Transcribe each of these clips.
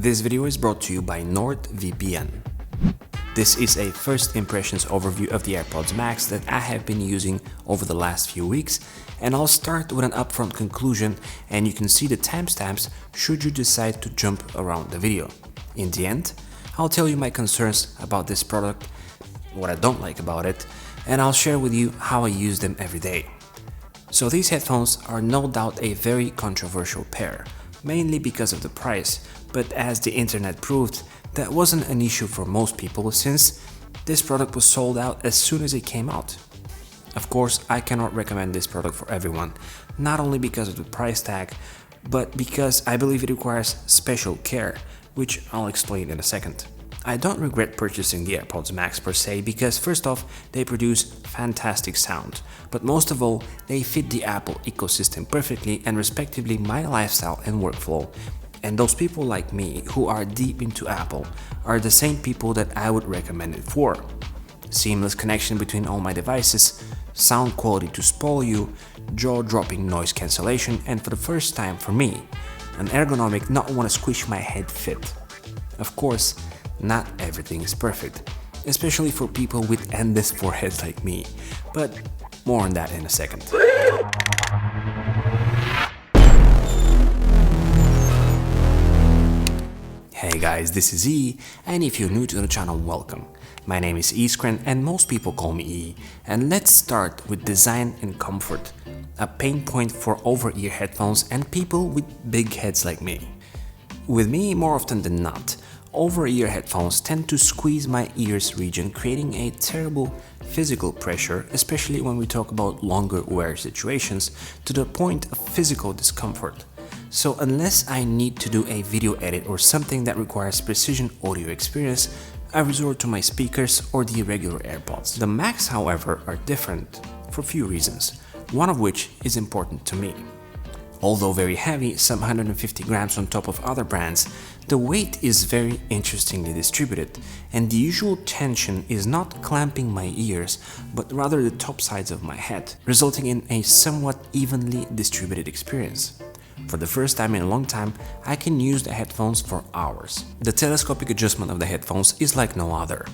This video is brought to you by NordVPN. This is a first impressions overview of the AirPods Max that I have been using over the last few weeks, and I'll start with an upfront conclusion, and you can see the timestamps should you decide to jump around the video. In the end, I'll tell you my concerns about this product, what I don't like about it, and I'll share with you how I use them every day. So these headphones are no doubt a very controversial pair, mainly because of the price, but as the internet proved, that wasn't an issue for most people since this product was sold out as soon as it came out. Of course, I cannot recommend this product for everyone, not only because of the price tag, but because I believe it requires special care, which I'll explain in a second. I don't regret purchasing the AirPods Max per se because first off, they produce fantastic sound, but most of all, they fit the Apple ecosystem perfectly and respectively my lifestyle and workflow. And those people like me who are deep into Apple are the same people that I would recommend it for. Seamless connection between all my devices, sound quality to spoil you, jaw-dropping noise cancellation, and for the first time for me, an ergonomic not wanna squish my head fit. Of course, not everything is perfect, especially for people with endless foreheads like me, but more on that in a second. Hey guys, this is E, and if you're new to the channel, welcome. My name is Iskren and most people call me E, and let's start with design and comfort, a pain point for over-ear headphones and people with big heads like me. With me, more often than not, over-ear headphones tend to squeeze my ears region, creating a terrible physical pressure, especially when we talk about longer wear situations, to the point of physical discomfort. So unless I need to do a video edit or something that requires precision audio experience, I resort to my speakers or the regular AirPods. The Max, however, are different for a few reasons, one of which is important to me. Although very heavy, some 150 grams on top of other brands, the weight is very interestingly distributed, and the usual tension is not clamping my ears, but rather the top sides of my head, resulting in a somewhat evenly distributed experience. For the first time in a long time, I can use the headphones for hours. The telescopic adjustment of the headphones is like no other.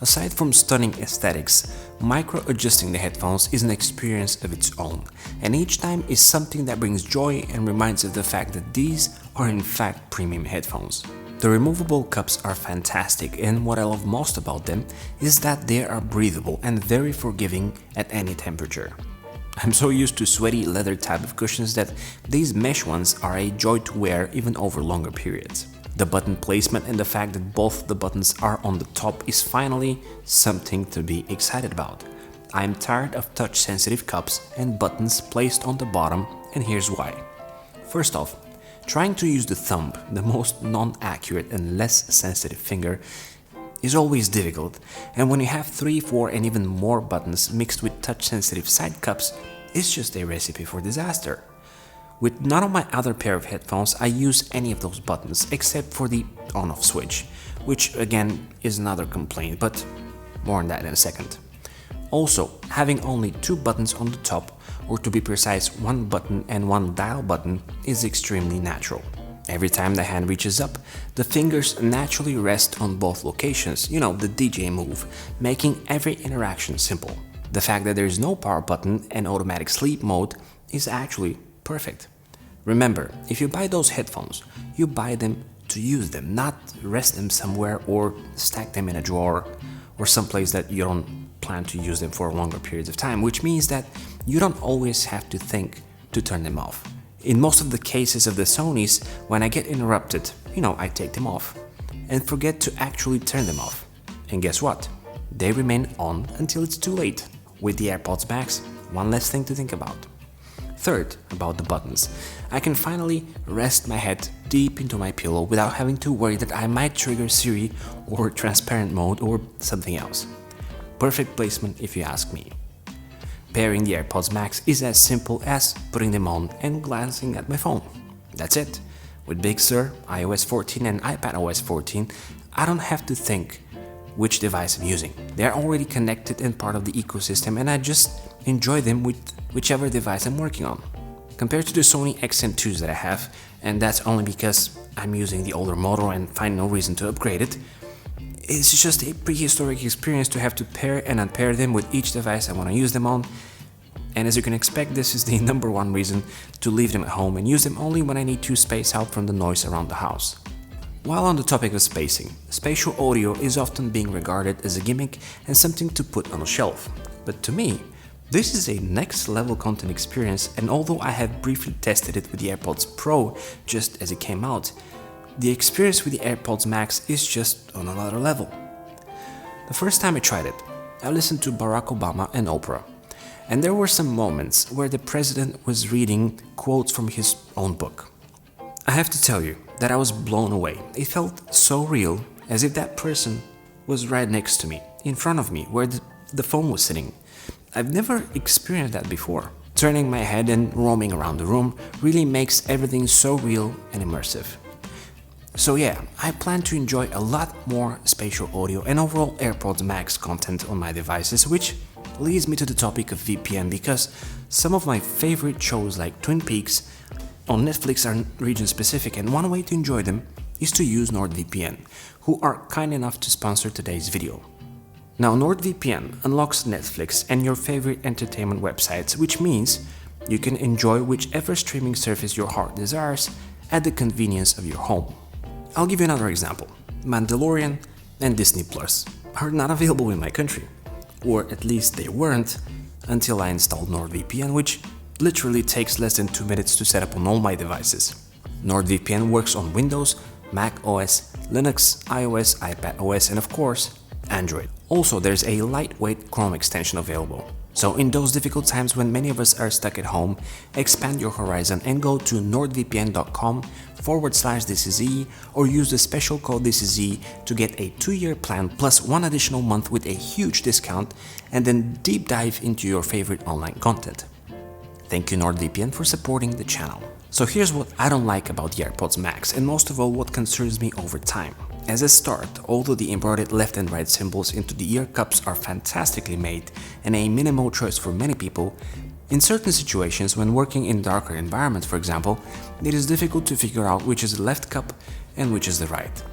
Aside from stunning aesthetics, micro-adjusting the headphones is an experience of its own, and each time is something that brings joy and reminds of the fact that these are in fact premium headphones. The removable cups are fantastic, and what I love most about them is that they are breathable and very forgiving at any temperature. I'm so used to sweaty leather type of cushions that these mesh ones are a joy to wear even over longer periods. The button placement and the fact that both the buttons are on the top is finally something to be excited about. I'm tired of touch-sensitive cups and buttons placed on the bottom, and here's why. First off, trying to use the thumb, the most non-accurate and less sensitive finger, is always difficult, and when you have 3, 4 and even more buttons mixed with touch-sensitive side cups, it's just a recipe for disaster. With none of my other pair of headphones, I use any of those buttons except for the on-off switch, which again is another complaint, but more on that in a second. Also, having only 2 buttons on the top, or to be precise 1 button and 1 dial button, is extremely natural. Every time the hand reaches up, the fingers naturally rest on both locations, you know, the DJ move, making every interaction simple. The fact that there is no power button and automatic sleep mode is actually perfect. Remember, if you buy those headphones, you buy them to use them, not rest them somewhere or stack them in a drawer or someplace that you don't plan to use them for longer periods of time, which means that you don't always have to think to turn them off. In most of the cases of the Sonys, when I get interrupted, I take them off and forget to actually turn them off. And guess what? They remain on until it's too late. With the AirPods Max, one less thing to think about. Third, about the buttons. I can finally rest my head deep into my pillow without having to worry that I might trigger Siri or transparent mode or something else. Perfect placement if you ask me. Pairing the AirPods Max is as simple as putting them on and glancing at my phone. That's it. With Big Sur, iOS 14 and iPadOS 14, I don't have to think which device I'm using. They're already connected and part of the ecosystem, and I just enjoy them with whichever device I'm working on. Compared to the Sony XM2s that I have, and that's only because I'm using the older model and find no reason to upgrade it. It's just a prehistoric experience to have to pair and unpair them with each device I want to use them on. And as you can expect, this is the number one reason to leave them at home and use them only when I need to space out from the noise around the house. While on the topic of spacing, spatial audio is often being regarded as a gimmick and something to put on a shelf. But to me, this is a next level content experience, and although I have briefly tested it with the AirPods Pro just as it came out, the experience with the AirPods Max is just on another level. The first time I tried it, I listened to Barack Obama and Oprah, and there were some moments where the president was reading quotes from his own book. I have to tell you that I was blown away. It felt so real, as if that person was right next to me, in front of me, where the phone was sitting. I've never experienced that before. Turning my head and roaming around the room really makes everything so real and immersive. So yeah, I plan to enjoy a lot more spatial audio and overall AirPods Max content on my devices, which leads me to the topic of VPN, because some of my favorite shows like Twin Peaks on Netflix are region specific, and one way to enjoy them is to use NordVPN, who are kind enough to sponsor today's video. Now, NordVPN unlocks Netflix and your favorite entertainment websites, which means you can enjoy whichever streaming service your heart desires at the convenience of your home. I'll give you another example. Mandalorian and Disney Plus are not available in my country, or at least they weren't until I installed NordVPN, which literally takes less than 2 minutes to set up on all my devices. NordVPN works on Windows, Mac OS, Linux, iOS, iPad OS, and of course, Android. Also, there's a lightweight Chrome extension available. So in those difficult times when many of us are stuck at home, expand your horizon and go to nordvpn.com/ThisIsE or use the special code ThisIsE to get a 2-year plan plus 1 additional month with a huge discount, and then deep dive into your favorite online content. Thank you NordVPN for supporting the channel. So here's what I don't like about the AirPods Max, and most of all what concerns me over time. As a start, although the embroidered left and right symbols into the ear cups are fantastically made and a minimal choice for many people, in certain situations when working in darker environments, for example, it is difficult to figure out which is the left cup and which is the right.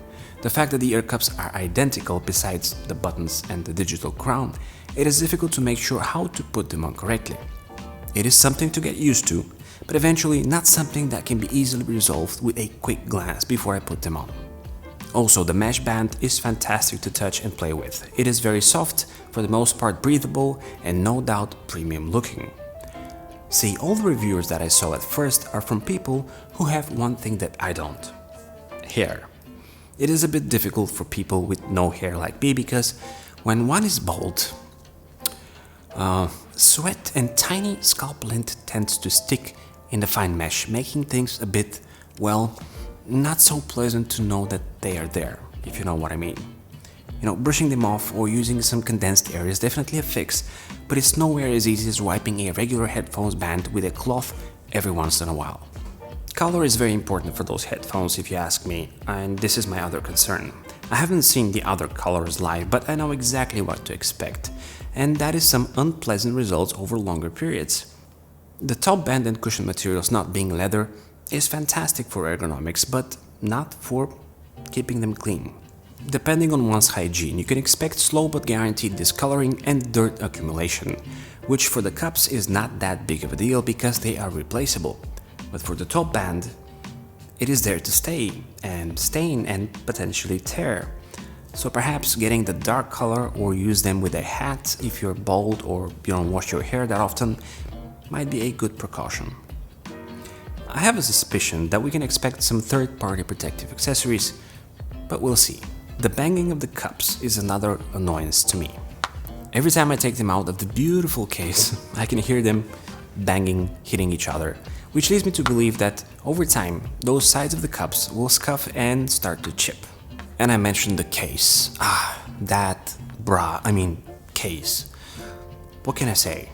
The fact that the ear cups are identical besides the buttons and the digital crown, it is difficult to make sure how to put them on correctly. It is something to get used to, but eventually not something that can be easily resolved with a quick glance before I put them on. Also, the mesh band is fantastic to touch and play with. It is very soft, for the most part breathable, and no doubt premium looking. See, all the reviewers that I saw at first are from people who have one thing that I don't: hair. It is a bit difficult for people with no hair like me, because when one is bald, sweat and tiny scalp lint tends to stick in the fine mesh, making things a bit, well, not so pleasant to know that they are there, if you know what I mean. Brushing them off or using some condensed air is definitely a fix, but it's nowhere as easy as wiping a regular headphones band with a cloth every once in a while. Color is very important for those headphones if you ask me, and this is my other concern. I haven't seen the other colors live, but I know exactly what to expect, and that is some unpleasant results over longer periods. The top band and cushion materials not being leather is fantastic for ergonomics, but not for keeping them clean. Depending on one's hygiene, you can expect slow but guaranteed discoloring and dirt accumulation, which for the cups is not that big of a deal because they are replaceable. But for the top band, it is there to stay and stain and potentially tear. So perhaps getting the dark color or use them with a hat if you're bald or you don't wash your hair that often might be a good precaution. I have a suspicion that we can expect some third-party protective accessories, but we'll see. The banging of the cups is another annoyance to me. Every time I take them out of the beautiful case, I can hear them banging, hitting each other, which leads me to believe that over time, those sides of the cups will scuff and start to chip. And I mentioned the case. Case. What can I say?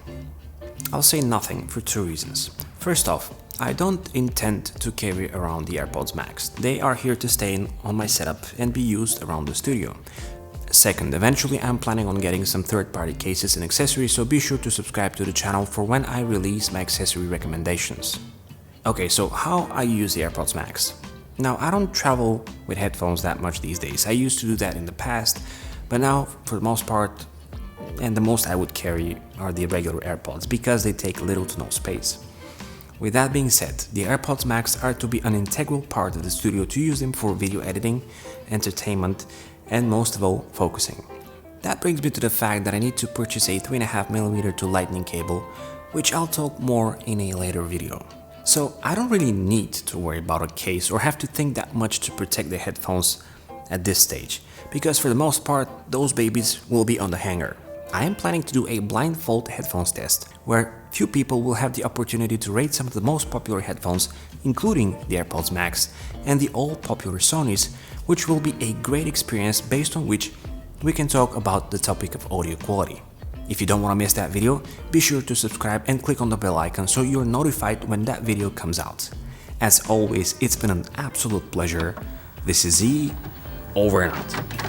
I'll say nothing for 2 reasons. First off, I don't intend to carry around the AirPods Max. They are here to stay on my setup and be used around the studio. Second, eventually I'm planning on getting some third-party cases and accessories, so be sure to subscribe to the channel for when I release my accessory recommendations. Okay, so how I use the AirPods Max. Now, I don't travel with headphones that much these days. I used to do that in the past, but now, for the most part, and the most I would carry are the regular AirPods because they take little to no space. With that being said, the AirPods Max are to be an integral part of the studio to use them for video editing, entertainment, and most of all, focusing. That brings me to the fact that I need to purchase a 3.5mm to lightning cable, which I'll talk more in a later video. So I don't really need to worry about a case or have to think that much to protect the headphones at this stage, because for the most part, those babies will be on the hanger. I am planning to do a blindfold headphones test, where few people will have the opportunity to rate some of the most popular headphones, including the AirPods Max and the all popular Sonys, which will be a great experience based on which we can talk about the topic of audio quality. If you don't want to miss that video, be sure to subscribe and click on the bell icon so you're notified when that video comes out. As always, it's been an absolute pleasure. This is Z, over and out.